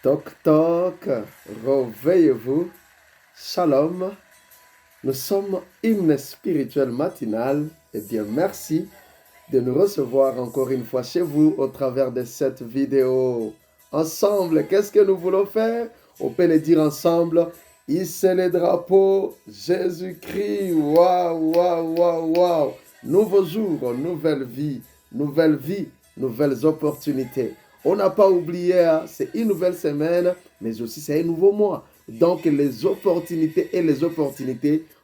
Toc toc, réveillez-vous. Shalom. Nous sommes hymne spirituel matinal. Eh bien, merci de nous recevoir encore une fois chez vous au travers de cette vidéo. Ensemble, qu'est-ce que nous voulons faire? On peut le dire ensemble. Hisser les drapeaux, Jésus-Christ. Waouh, waouh, waouh, waouh. Nouveau jour, nouvelle vie, nouvelles opportunités. On n'a pas oublié, hein, c'est une nouvelle semaine, mais aussi c'est un nouveau mois. Donc les opportunités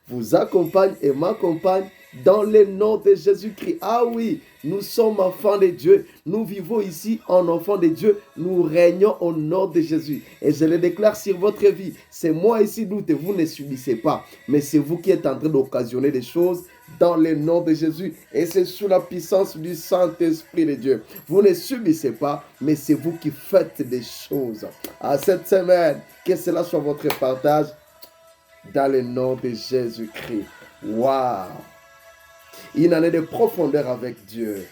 vous accompagnent et m'accompagnent dans le nom de Jésus-Christ. Ah oui, nous sommes enfants de Dieu. Nous vivons ici en enfants de Dieu. Nous régnons au nom de Jésus. Et je le déclare sur votre vie. C'est moi ici doute, vous ne subissez pas. Mais c'est vous qui êtes en train d'occasionner des choses dans le nom de Jésus. Et c'est sous la puissance du Saint-Esprit de Dieu. Vous ne subissez pas, mais c'est vous qui faites des choses. À cette semaine, que cela soit votre partage dans le nom de Jésus-Christ. Waouh! Une année de profondeur avec Dieu.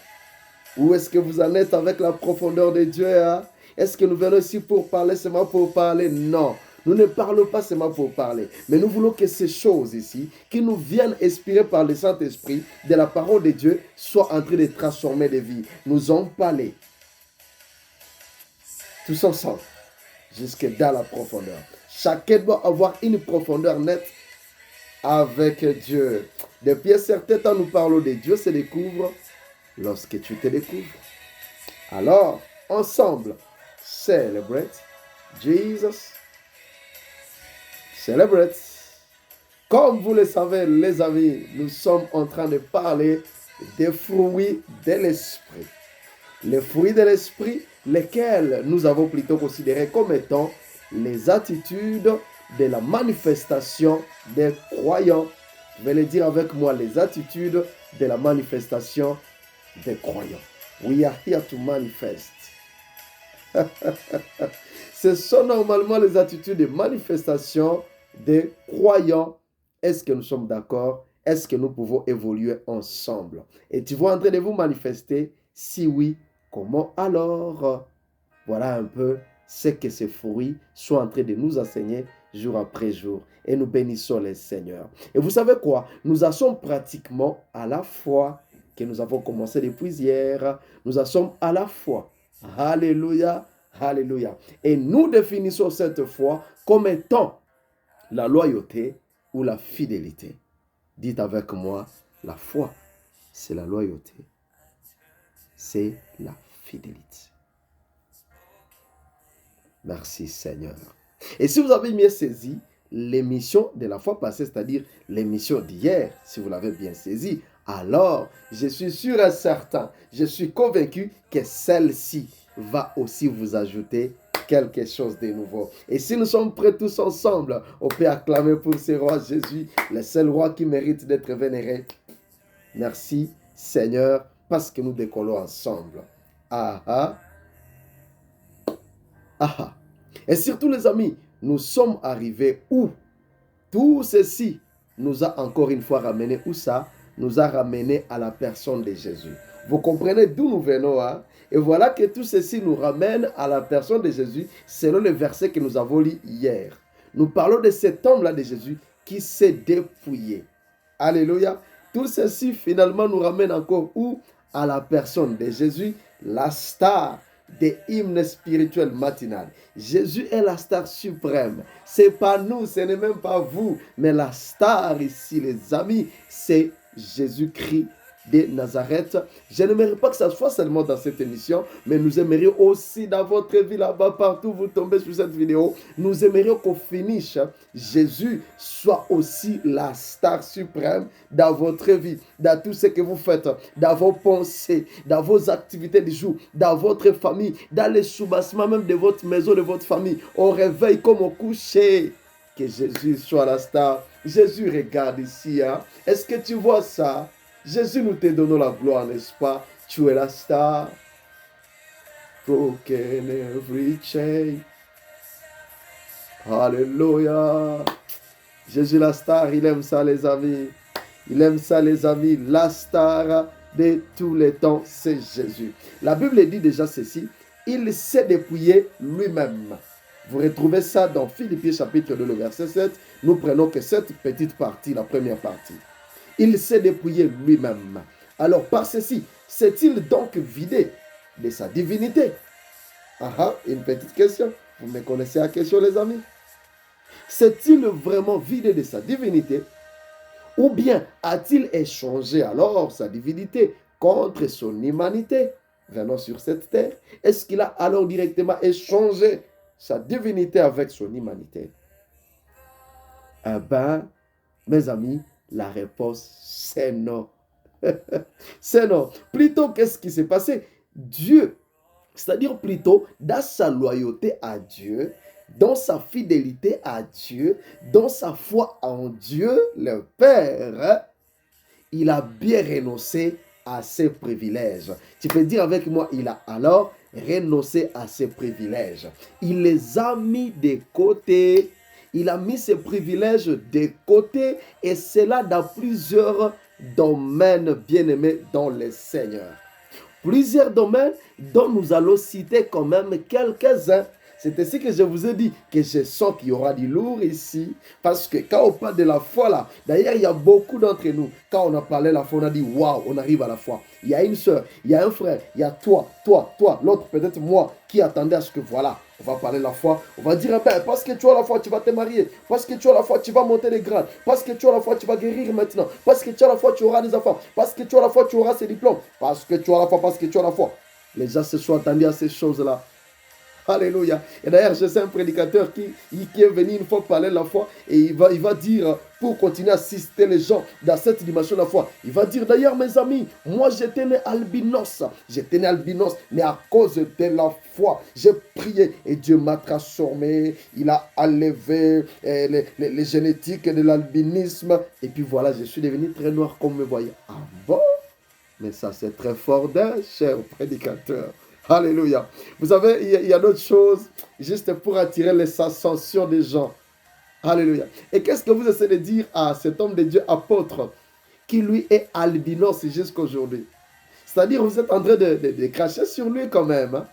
Où est-ce que vous en êtes avec la profondeur de Dieu? Hein? Est-ce que nous venons ici pour parler seulement pour parler? Non. Nous ne parlons pas seulement pour parler, mais nous voulons que ces choses ici, qui nous viennent inspirées par le Saint-Esprit, de la parole de Dieu, soient en train de transformer des vies. Nous en parler tous ensemble, jusque dans la profondeur. Chacun doit avoir une profondeur nette avec Dieu. Depuis un certain temps, nous parlons de Dieu se découvre lorsque tu te découvres. Alors, ensemble, celebrate Jesus. Celebrate. Comme vous le savez, les amis, nous sommes en train de parler des fruits de l'esprit. Les fruits de l'esprit, lesquels nous avons plutôt considérés comme étant les attitudes de la manifestation des croyants. Je vais le dire avec moi, les attitudes de la manifestation des croyants. We are here to manifest. Ce sont normalement les attitudes de manifestation des croyants. Est-ce que nous sommes d'accord? Est-ce que nous pouvons évoluer ensemble? Et tu vois en train de vous manifester? Si oui, comment alors? Voilà un peu ce que ces fruits sont en train de nous enseigner jour après jour. Et nous bénissons les Seigneurs. Et vous savez quoi? Nous en sommes pratiquement à la foi que nous avons commencé depuis hier. Nous en sommes à la foi. Alléluia, alléluia. Et nous définissons cette foi comme étant la loyauté ou la fidélité. Dites avec moi, la foi, c'est la loyauté. C'est la fidélité. Merci Seigneur. Et si vous avez bien saisi l'émission de la fois passée, c'est-à-dire l'émission d'hier, si vous l'avez bien saisi, alors je suis sûr et certain, je suis convaincu que celle-ci va aussi vous ajouter quelque chose de nouveau. Et si nous sommes prêts tous ensemble, on peut acclamer pour ce roi Jésus, le seul roi qui mérite d'être vénéré. Merci Seigneur, parce que nous décollons ensemble. Ah ah. Ah. Et surtout les amis, nous sommes arrivés où tout ceci nous a encore une fois ramené où ça? Nous a ramené à la personne de Jésus. Vous comprenez d'où nous venons, hein? Et voilà que tout ceci nous ramène à la personne de Jésus selon le verset que nous avons lu hier. Nous parlons de cet homme-là de Jésus qui s'est dépouillé. Alléluia. Tout ceci finalement nous ramène encore où? À la personne de Jésus, la star des hymnes spirituels matinales. Jésus est la star suprême. C'est pas nous, ce n'est même pas vous, mais la star ici, les amis, c'est Jésus-Christ de Nazareth. Je n'aimerais pas que ça soit seulement dans cette émission, mais nous aimerions aussi dans votre vie là-bas, partout où vous tombez sur cette vidéo, nous aimerions qu'au finish, Jésus soit aussi la star suprême dans votre vie, dans tout ce que vous faites, dans vos pensées, dans vos activités du jour, dans votre famille, dans les soubassements même de votre maison, de votre famille, au réveil comme au coucher. Que Jésus soit la star. Jésus, regarde ici. Hein? Est-ce que tu vois ça? Jésus, nous te donnons la gloire, n'est-ce pas? Tu es la star. Broken every chain. Alléluia. Jésus, la star, il aime ça, les amis. Il aime ça, les amis. La star de tous les temps, c'est Jésus. La Bible dit déjà ceci. Il s'est dépouillé lui-même. Vous retrouvez ça dans Philippiens chapitre 2, le verset 7. Nous prenons que cette petite partie, la première partie. Il s'est dépouillé lui-même. Alors par ceci, s'est-il donc vidé de sa divinité? Une petite question. Vous me connaissez la question, les amis? S'est-il vraiment vidé de sa divinité? Ou bien a-t-il échangé alors sa divinité contre son humanité venant sur cette terre? Est-ce qu'il a alors directement échangé sa divinité avec son humanité? Eh bien, mes amis, la réponse c'est non. C'est non. Plutôt, qu'est-ce qui s'est passé? Dieu, c'est-à-dire plutôt dans sa loyauté à Dieu, dans sa fidélité à Dieu, dans sa foi en Dieu, le Père, il a bien renoncé à ses privilèges. Tu peux dire avec moi, il a alors renoncé à ses privilèges. Il les a mis de côté. Il a mis ses privilèges de côté et cela dans plusieurs domaines bien-aimés dans le Seigneur. Plusieurs domaines dont nous allons citer quand même quelques-uns. C'est ainsi que je vous ai dit que je sens qu'il y aura du lourd ici. Parce que quand on parle de la foi là, d'ailleurs il y a beaucoup d'entre nous, quand on a parlé de la foi, on a dit waouh, on arrive à la foi. Il y a une soeur, il y a un frère, il y a toi, l'autre peut-être moi qui attendait à ce que voilà, on va parler de la foi. On va dire, ben, parce que tu as la foi, tu vas te marier. Parce que tu as la foi, tu vas monter les grades. Parce que tu as la foi, tu vas guérir maintenant. Parce que tu as la foi, tu auras des enfants. Parce que tu as la foi, tu auras ces diplômes. Parce que tu as la foi, parce que tu as la foi. Les gens se sont attendus à ces choses-là. Alléluia. Et d'ailleurs, je sais un prédicateur qui est venu une fois parler de la foi et il va dire, pour continuer à assister les gens dans cette dimension de la foi, il va dire, d'ailleurs mes amis, moi j'étais né albinos, mais à cause de la foi, j'ai prié et Dieu m'a transformé, il a enlevé les génétiques de l'albinisme et puis voilà, je suis devenu très noir comme me voyez. Ah bon? Mais ça c'est très fort d'un cher prédicateur. Alléluia. Vous savez, il y a d'autres choses juste pour attirer les ascensions des gens. Alléluia. Et qu'est-ce que vous essayez de dire à cet homme de Dieu apôtre qui lui est albinos jusqu'à aujourd'hui? C'est-à-dire, vous êtes en train de cracher sur lui quand même. Hein?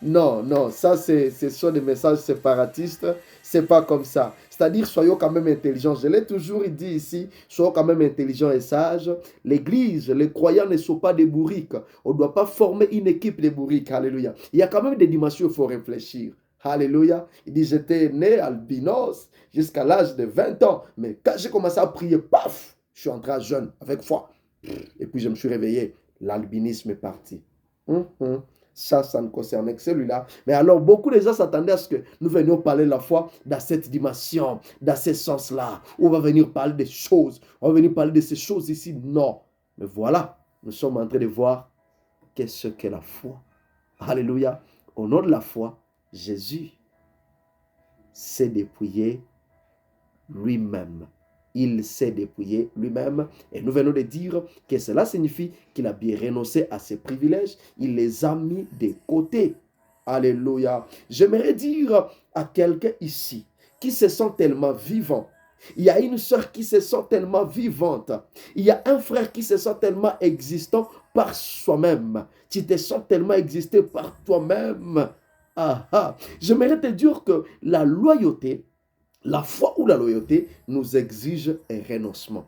Non, ça ce sont des messages séparatistes, c'est pas comme ça. C'est-à-dire, soyons quand même intelligents. Je l'ai toujours dit ici, soyons quand même intelligents et sages. L'église, les croyants ne sont pas des bourriques. On ne doit pas former une équipe de bourriques. Alléluia. Il y a quand même des dimensions où il faut réfléchir. Alléluia. Il dit, j'étais né albinos jusqu'à l'âge de 20 ans. Mais quand j'ai commencé à prier, paf, je suis entré à jeûne avec foi. Et puis je me suis réveillé. L'albinisme est parti. Ça ne concernait que celui-là. Mais alors, beaucoup de gens s'attendaient à ce que nous venions parler de la foi dans cette dimension, dans ce sens-là. On va venir parler des choses. On va venir parler de ces choses ici. Non. Mais voilà, nous sommes en train de voir qu'est-ce que la foi. Alléluia. Au nom de la foi, Jésus s'est dépouillé lui-même. Il s'est dépouillé lui-même et nous venons de dire que cela signifie qu'il a bien renoncé à ses privilèges, il les a mis de côté. Alléluia. J'aimerais dire à quelqu'un ici qui se sent tellement vivant. Il y a une soeur qui se sent tellement vivante. Il y a un frère qui se sent tellement existant par soi-même. Tu te sens tellement exister par toi-même. J'aimerais te dire que la loyauté, la foi ou la loyauté nous exige un renoncement.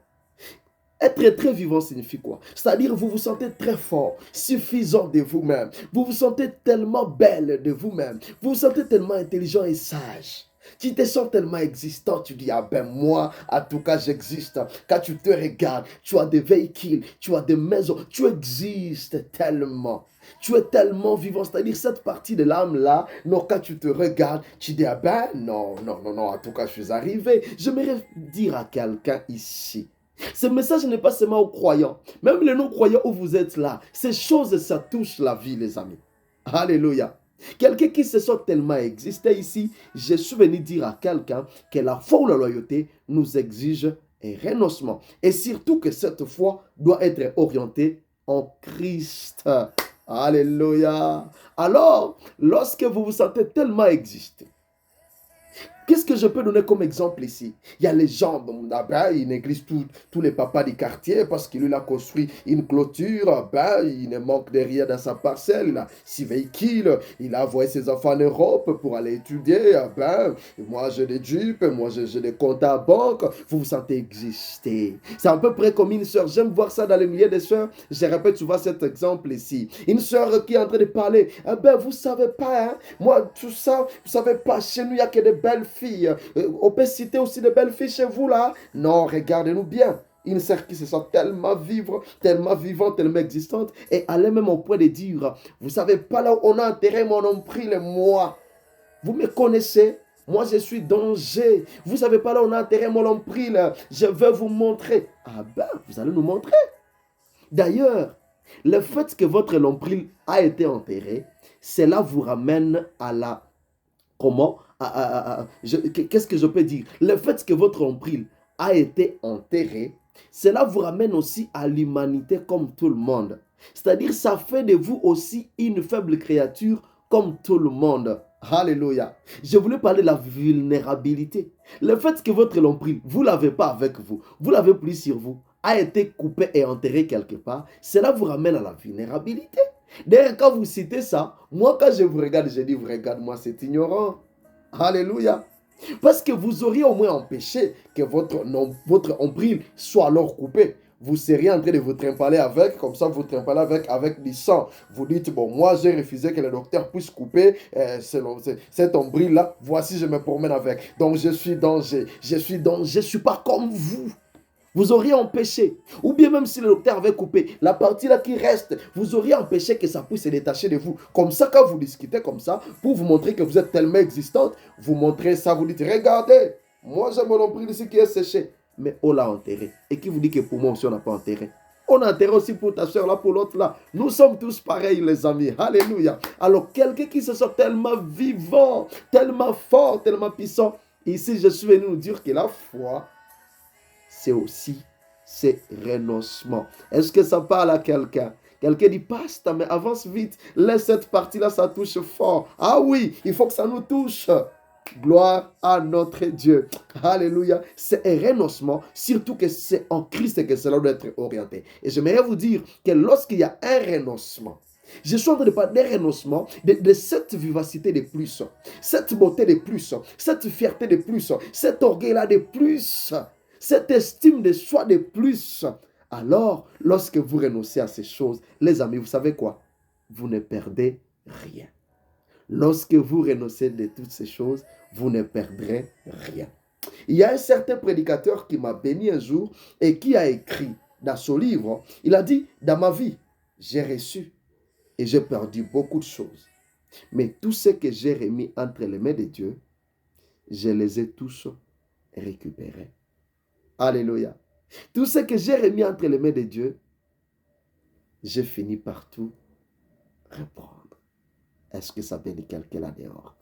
Être très vivant signifie quoi? C'est-à-dire vous vous sentez très fort, suffisant de vous-même. Vous vous sentez tellement belle de vous-même. Vous vous sentez tellement intelligent et sage. Tu te sens tellement existant, tu dis, ah ben moi, en tout cas j'existe. Quand tu te regardes, tu as des véhicules, tu as des maisons, tu existes tellement. Tu es tellement vivant, c'est-à-dire cette partie de l'âme-là, non, quand tu te regardes, tu dis, ah ben non, en tout cas je suis arrivé. J'aimerais dire à quelqu'un ici, ce message n'est pas seulement aux croyants, même les non-croyants où vous êtes là, ces choses, ça touche la vie les amis. Alléluia. Quelqu'un qui se sent tellement exister ici, je suis venu dire à quelqu'un que la foi ou la loyauté nous exige un renoncement. Et surtout que cette foi doit être orientée en Christ. Alléluia. Alors, lorsque vous vous sentez tellement exister, Qu'est-ce que je peux donner comme exemple ici? Il y a les gens, ils négligent tous les papas du quartier parce qu'il a construit une clôture, il ne manque de rien dans sa parcelle, il a 6 véhicules, il a envoyé ses enfants en Europe pour aller étudier, moi j'ai des jupes, moi j'ai des comptes à banque, vous vous sentez exister. C'est à peu près comme une soeur, j'aime voir ça dans les milieux des soeurs, je répète souvent cet exemple ici. Une soeur qui est en train de parler, vous savez pas, hein, moi tout ça, vous savez pas, chez nous il n'y a que des belles filles. On peut citer aussi de belles filles chez vous là? Non, regardez-nous bien. Une sœur qui se sent tellement vivre, tellement vivante, tellement existante, et elle est même au point de dire, vous savez pas là où on a enterré mon ombril, moi. Vous me connaissez? Moi, je suis danger. Vous savez pas là où on a enterré mon ombril. Je vais vous montrer. Vous allez nous montrer. D'ailleurs, le fait que votre nombril a été enterré, cela vous ramène à la... Comment? Qu'est-ce que je peux dire? Le fait que votre nombril a été enterré, cela vous ramène aussi à l'humanité comme tout le monde. C'est-à-dire, ça fait de vous aussi une faible créature comme tout le monde. Alléluia. Je voulais parler de la vulnérabilité. Le fait que votre nombril, vous ne l'avez pas avec vous, vous l'avez pris sur vous, a été coupé et enterré quelque part, cela vous ramène à la vulnérabilité. D'ailleurs, quand vous citez ça, moi, quand je vous regarde, je dis, vous regardez, moi, c'est ignorant. Alléluia. Parce que vous auriez au moins empêché que votre nombril soit alors coupé. Vous seriez en train de vous trimballer avec, comme ça vous trimballez avec du sang. Vous dites, bon, moi j'ai refusé que le docteur puisse couper cet nombril-là. Voici, je me promène avec. Donc je suis danger. Je ne suis pas comme vous. Vous auriez empêché, ou bien même si le docteur avait coupé, la partie là qui reste, vous auriez empêché que ça puisse se détacher de vous. Comme ça, quand vous discutez comme ça, pour vous montrer que vous êtes tellement existante, vous montrez ça, vous dites, regardez, moi j'ai mon nombril ici qui est séché. Mais on l'a enterré. Et qui vous dit que pour moi aussi on n'a pas enterré? On a enterré aussi pour ta soeur là, pour l'autre là. Nous sommes tous pareils les amis. Alléluia. Alors quelqu'un qui se sent tellement vivant, tellement fort, tellement puissant. Ici je suis venu nous dire que la foi, c'est aussi ces renoncements. Est-ce que ça parle à quelqu'un? Quelqu'un dit, pasteur, mais avance vite. Laisse cette partie-là, ça touche fort. Ah oui, il faut que ça nous touche. Gloire à notre Dieu. Alléluia. C'est un renoncement, surtout que c'est en Christ que cela doit être orienté. Et j'aimerais vous dire que lorsqu'il y a un renoncement, je suis en train de parler d'un renoncement, de cette vivacité de plus, cette beauté de plus, cette fierté de plus, cet orgueil-là de plus, cette estime de soi de plus. Alors, lorsque vous renoncez à ces choses, les amis, vous savez quoi? Vous ne perdez rien. Lorsque vous renoncez de toutes ces choses, vous ne perdrez rien. Il y a un certain prédicateur qui m'a béni un jour et qui a écrit dans son livre, il a dit, dans ma vie, j'ai reçu et j'ai perdu beaucoup de choses. Mais tout ce que j'ai remis entre les mains de Dieu, je les ai tous récupérés. Alléluia. Tout ce que j'ai remis entre les mains de Dieu, j'ai fini par tout reprendre. Est-ce que ça bénit quelqu'un là dehors?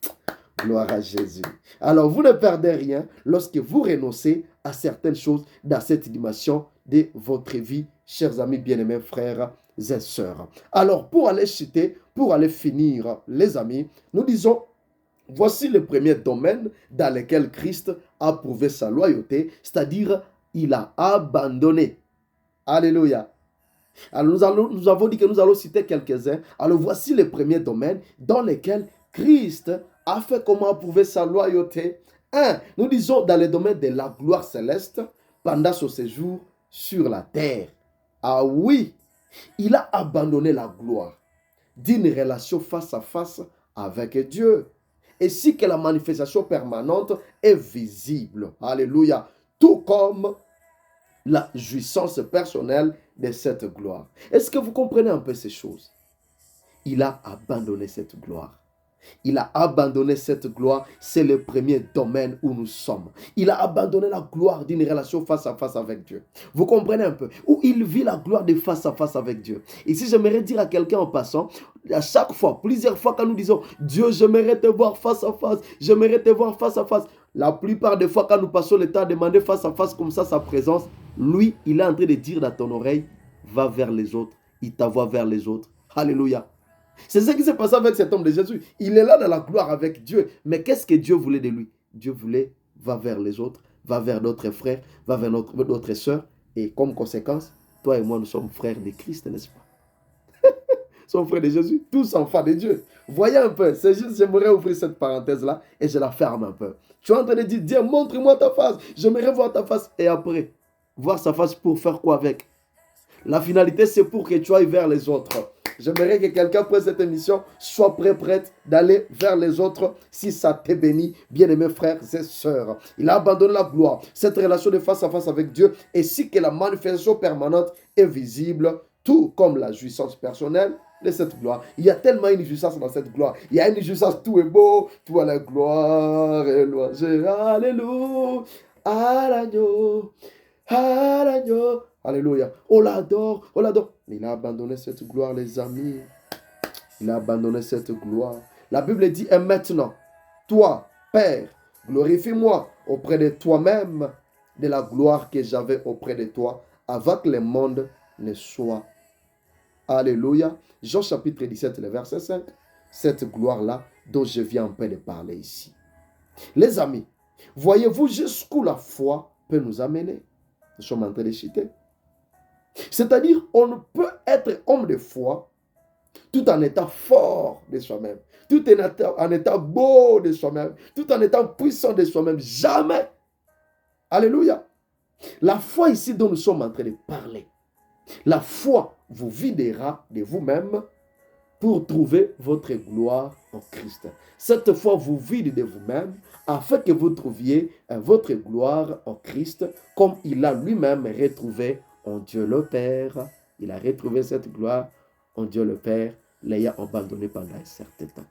Gloire à Jésus. Alors, vous ne perdez rien lorsque vous renoncez à certaines choses dans cette dimension de votre vie, chers amis bien-aimés, frères et sœurs. Alors, pour aller chuter, pour aller finir, les amis, nous disons, voici le premier domaine dans lequel Christ a prouvé sa loyauté, c'est-à-dire, il a abandonné. Alléluia. Alors nous avons dit que nous allons citer quelques-uns. Alors voici les premiers domaines dans lesquels Christ a fait comment prouver sa loyauté. 1. Nous disons dans le domaine de la gloire céleste pendant son séjour sur la terre. Ah oui, il a abandonné la gloire d'une relation face à face avec Dieu. Ainsi que la manifestation permanente est visible. Alléluia. Tout comme la jouissance personnelle de cette gloire. Est-ce que vous comprenez un peu ces choses? Il a abandonné cette gloire. Il a abandonné cette gloire. C'est le premier domaine où nous sommes. Il a abandonné la gloire d'une relation face à face avec Dieu. Vous comprenez un peu? Où il vit la gloire de face à face avec Dieu. Ici, j'aimerais dire à quelqu'un en passant, à chaque fois, plusieurs fois quand nous disons, Dieu, j'aimerais te voir face à face. J'aimerais te voir face à face. La plupart des fois, quand nous passons le temps à demander face à face comme ça sa présence, lui, il est en train de dire dans ton oreille, va vers les autres, il t'envoie vers les autres. Alléluia. C'est ce qui s'est passé avec cet homme de Jésus. Il est là dans la gloire avec Dieu. Mais qu'est-ce que Dieu voulait de lui? Dieu voulait, va vers les autres, va vers d'autres frères, va vers d'autres sœurs. Et comme conséquence, toi et moi, nous sommes frères de Christ, n'est-ce pas? Nous sommes frères de Jésus, tous enfants de Dieu. Voyez un peu, c'est juste, j'aimerais ouvrir cette parenthèse-là et je la ferme un peu. Tu es en train de dire, Dieu, montre-moi ta face. J'aimerais voir ta face. Et après, voir sa face pour faire quoi avec? La finalité, c'est pour que tu ailles vers les autres. J'aimerais que quelqu'un, après cette émission, soit prête d'aller vers les autres si ça te bénit, bien-aimés frères et sœurs. Il a abandonné la gloire, cette relation de face à face avec Dieu, ainsi que la manifestation permanente est visible, tout comme la jouissance personnelle de cette gloire. Il y a tellement une jouissance dans cette gloire. Il y a une jouissance, tout est beau, tout à la gloire et louange. Alléluia, à l'agneau, à l'agneau. Alléluia. On l'adore, on l'adore. Il a abandonné cette gloire, les amis. Il a abandonné cette gloire. La Bible dit, et maintenant, toi, Père, glorifie-moi auprès de toi-même de la gloire que j'avais auprès de toi avant que le monde ne soit. Alléluia. Jean chapitre 17, le verset 5. Cette gloire-là dont je viens un peu de parler ici. Les amis, voyez-vous jusqu'où la foi peut nous amener? Nous sommes en train de citer. C'est-à-dire, on ne peut être homme de foi tout en étant fort de soi-même, tout en étant beau de soi-même, tout en étant puissant de soi-même. Jamais. Alléluia. La foi ici dont nous sommes en train de parler, la foi vous videra de vous-même pour trouver votre gloire en Christ. Cette foi vous vide de vous-même afin que vous trouviez votre gloire en Christ comme il a lui-même retrouvé en Dieu le Père. Il a retrouvé cette gloire en Dieu le Père, l'ayant abandonné pendant un certain temps.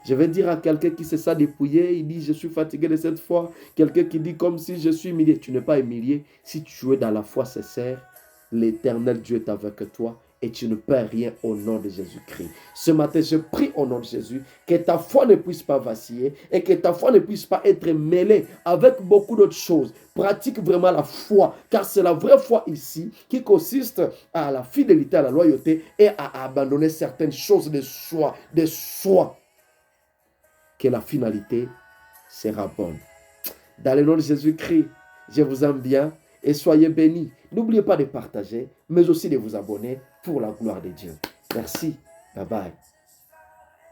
Je vais dire à quelqu'un qui se sent dépouillé, il dit, je suis fatigué de cette foi. Quelqu'un qui dit, comme si je suis humilié. Tu n'es pas humilié. Si tu es dans la foi sincère, l'Éternel Dieu est avec toi et tu ne perds rien au nom de Jésus-Christ. Ce matin, je prie au nom de Jésus que ta foi ne puisse pas vaciller et que ta foi ne puisse pas être mêlée avec beaucoup d'autres choses. Pratique vraiment la foi, car c'est la vraie foi ici qui consiste à la fidélité, à la loyauté et à abandonner certaines choses de soi, que la finalité sera bonne. Dans le nom de Jésus-Christ, je vous aime bien et soyez bénis. N'oubliez pas de partager, mais aussi de vous abonner pour la gloire de Dieu. Merci. Bye bye.